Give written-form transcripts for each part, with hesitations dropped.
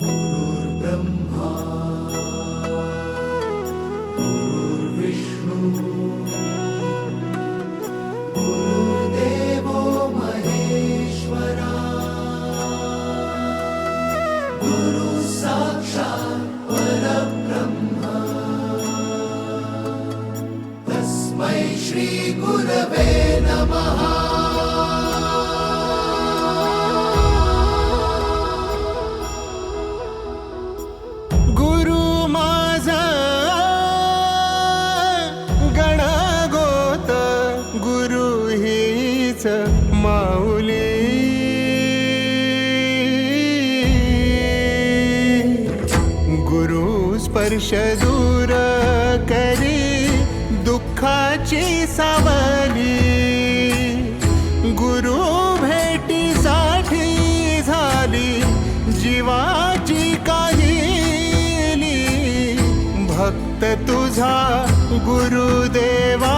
गुरुर्ब्रह्मा गुरुर्विष्णू गुरुर्देवो महेश्वरा गुरु साक्षात् परब्रह्म तस्मै श्री गुरवे नमः। माऊली गुरु स्पर्श दूर करी दुःखाची सावली गुरु भेटीसाठी झाली जीवाची काहिली भक्त तुझा गुरुदेवा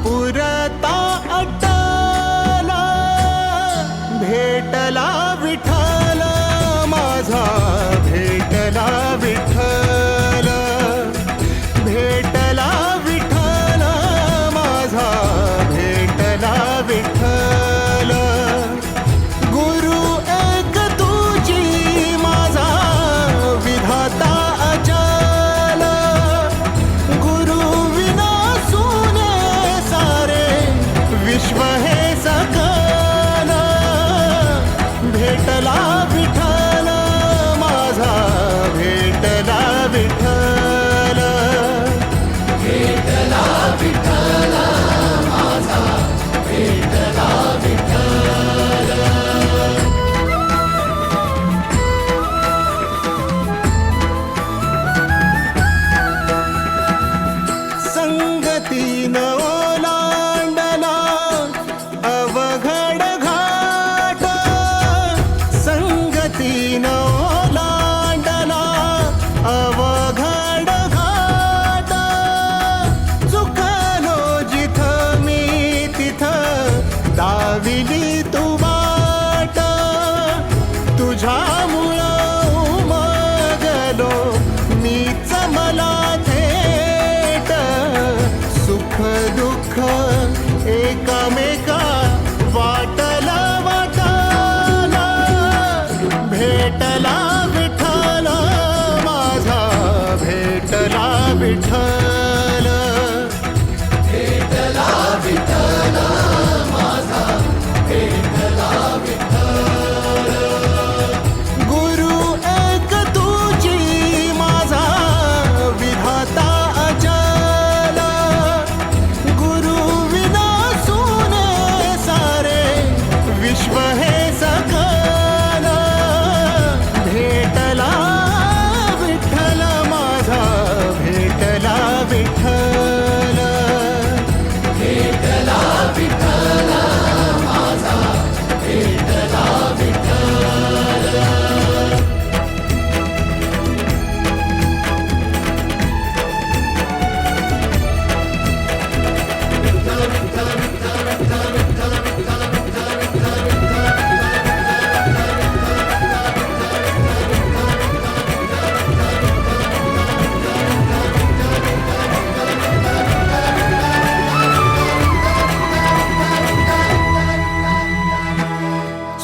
पुरता भेटला विठ्ठल माझा भेटला विठ्ठल भेटला विठ्ठल माझा भेटला विठ्ठल गुरु एक तुझी माझा विधाता अचल गुरु विना सुने सारे विश्व हे सकल भेटला विठ्ठल माझा भेटला विठ्ठल भेटला विठ्ठल माझा भेटला विठ्ठल। संगतीन ओलांडला अवघड घाट संगतीन ओलांडला अवघड घाट चुकलो जिथं मी तिथं दाविली तू वाट तुझ्यामुळं उमगलो मीच मला थेट सुख दुःख एकामेका वाटला वाटाला भेटला विठ्ठल माझा भेटला विठ्ठल भेटला विठ्ठल माझा भेटला विठ्ठल गुरु एक तुझी माझा विधाता अचल गुरु विना सुने सारे विश्व हे सकल भेटला विठ्ठल माझा भेटला विठ्ठल भेटला विठ्ठल माझा भेटला विठ्ठल।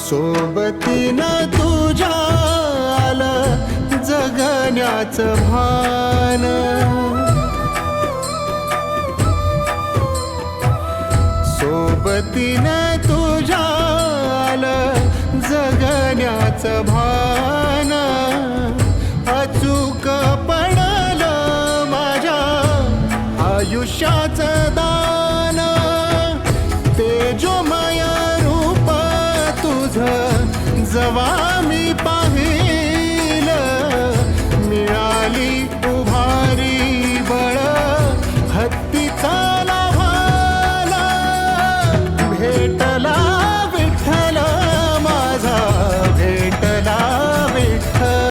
सोबतीनं तुझ्या आलं जगण्याचं भान सोबतीनं तुझ्या आलं जगण्याचं भान अचूक पडलं माझ्या आयुष्याचं दान तेजोमय रूप तुझं जवा